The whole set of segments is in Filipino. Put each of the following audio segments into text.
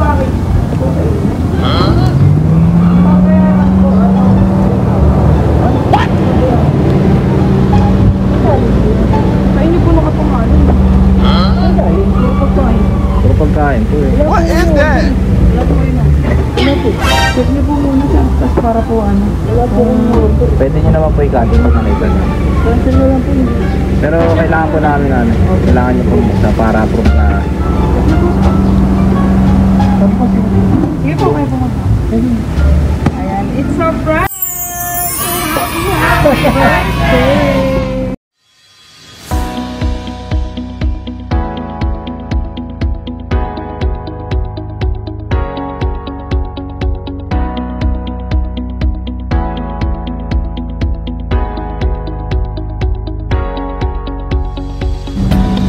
Bakit? Kain niyo po nakapangalan. Puro pagkain. Puro pagkain po eh. What is that? Wala po kayo na. Ano po? Check niyo po muna siya. Tapos para po ano. Wala po kong order. Pwede nyo naman po i-cancel pag nakita nyo. Cancel na lang po yun. Pero kailangan po namin ano. Kailangan nyo po buksa para proof na. Sige po kayo pumunta. Ayan. It's a prank! Happy birthday!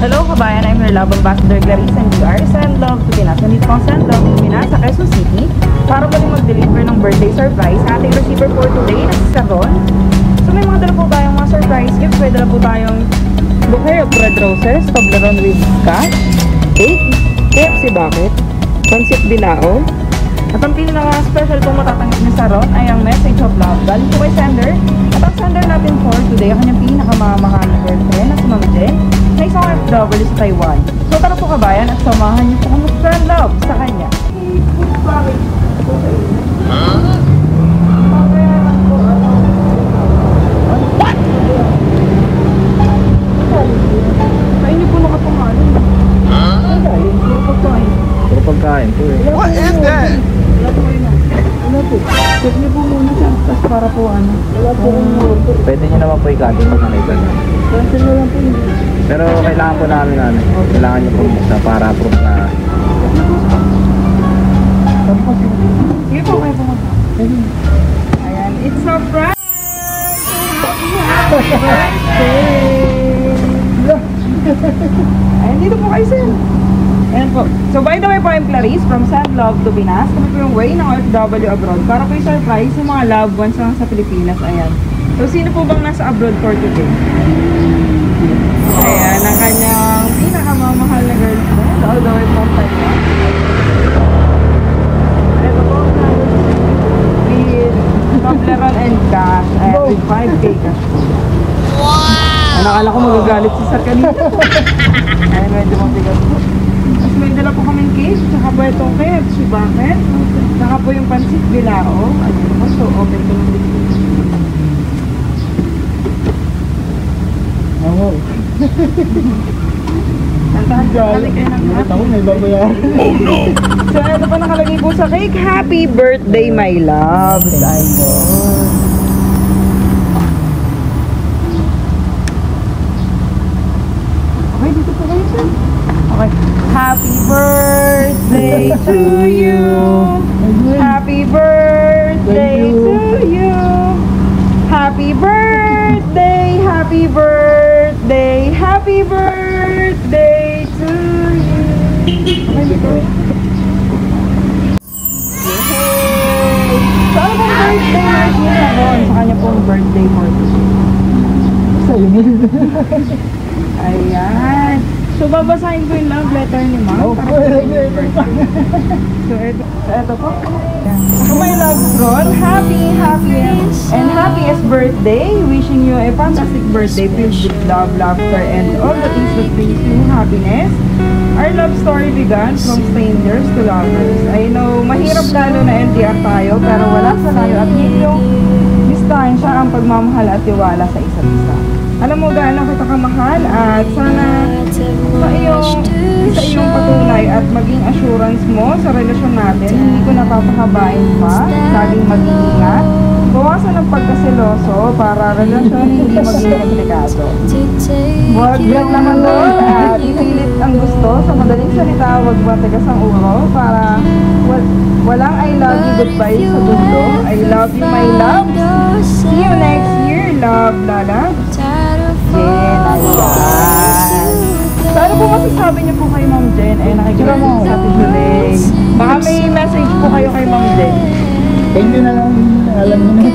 Hello kabayan, I'm your love ambassador Clarice NDR. Send love to Pinas. Nandito po ang Send Love to Pinas sa Quezon City para pwede mag-deliver ng birthday surprise sa ating receiver for today na si Saron. So may mga dala po tayong mga surprise gifts. May dala po tayong bouquet of red roses, Toblerone with cash, cake, KFC bucket, pancit bilao. At ang pinaka-special po matatanggap ni Saron ay ang message of love galing po kay sender. At ang sender natin for today, ang kanyang pinakamamahal na girlfriend na si Ma'am Jen na isang OFW sa Taiwan. So tara po kabayan at samahan niyo po kung mag-send love sa kanya. Bakit? Kain niyo po nakapangalan. Puro pagkain. Puro pagkain po eh. What is that? Wala po kayo na. Wala po. Check niyo po muna siya. Tapos para po ano. Wala po kong order. Pwede nyo naman po i-cancel pag nakita nyo. Cancel na lang po yun. Pero kailangan po namin ano. Kailangan nyo po buksa para proof na. Sige po kayo pumunta. Ayan. It's a prank! Happy birthday! Ayan, dito po kayo sir. Ayan po. So by the way po, I'm Clarice from Send Love to Pinas. Kami po yung way ng OFW abroad para po i-surprise yung mga loved ones lang sa Pilipinas. Ayan. So sino po bang nasa abroad for today? Ayan, ang kanyang pinakamamahal na girlfriend. All the way from Taiwan. Ito po, with Toblerone and cash. Ayan, with 5K cash. Wow! Nakala ko magagalit si Sir kanina. Ayan, medyo mabigat po. Tapos may dala po kaming cake, tsaka po itong KFC bucket, tsaka po yung pancit bilao. Ayun po, so open ko lang dito. Oo. Tantahan ko kayo ng happy. may babayaran. Oh no! So ito pa nakalagay po sa cake, happy birthday my love. Okay, dito po kayo sir. Okay. Happy birthday to you. Happy birthday to you. Happy birthday, happy birthday, happy birthday to you. Okay, dito. Yay! So ano pong birthday wish niyo sa Ron? Sa kanya pong birthday for today. Sa'yo nila. Ayan. So, babasahin ko yung love letter ni Ma'am. So, ito po. So, my love, Ron, happy and happiest birthday. Wishing you a fantastic birthday filled with love, laughter, and all the things that brings you happiness. Our love story began from strangers to lovers. I know, mahirap lalo na NDR tayo, pero wala sa layo at yun yung distansya ang pagmamahal at tiwala sa isa't isa. Alam mo gaano kita kamahal at sana sa iyong patunay at maging assurance mo sa relasyon natin, hindi ko napapahabain pa, laging mag-iingat, bawasan ang pagkaseloso para relasyon hindi maging komplikado. Huwag lang naman doon at ipilit ang gusto sa madaling salita, huwag matigas ang ulo para walang I love you goodbye sa dulo. I love you my love. See you next year, love, Lala. Jen, ayan. So ano po masasabi niyo po kay Ma'am Jen? Eh, nakikita mo sa Tijulay. Baka may message po kayo kay Ma'am Jen. Thank you na lang. Alam mo na.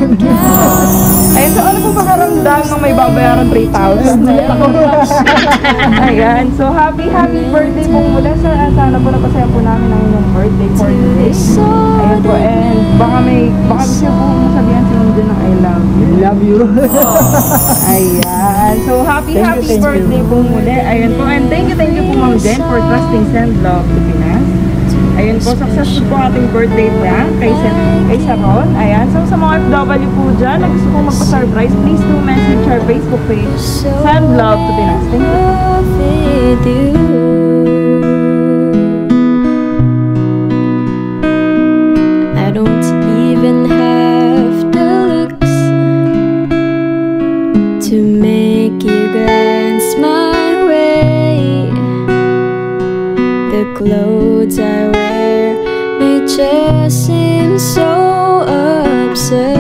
Ayun, so ano po pakaramdam ng may babayaran 3,000. Ayan, so happy birthday po mula sir. Sana po napasaya po namin ang inyong birthday for today. Ayan po, and baka gusto po masabihan si Ma'am Jen ng I love you. Love you. Ayan, so happy birthday po muli. Ayan po, and thank you po Ma'am Jen for trusting Send Love to Pinas. Ayun po, successful po ating birthday prank kay Sharon. Ayan, so sa mga FW po dyan na gusto pong magpa-surprise, please do message our Facebook page, Send Love to Pinas. Thank you. I don't even have the looks to make you glance my way. The clothes I wear may just seem so absurd,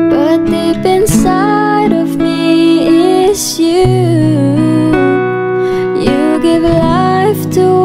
but deep inside of me is you. You give life to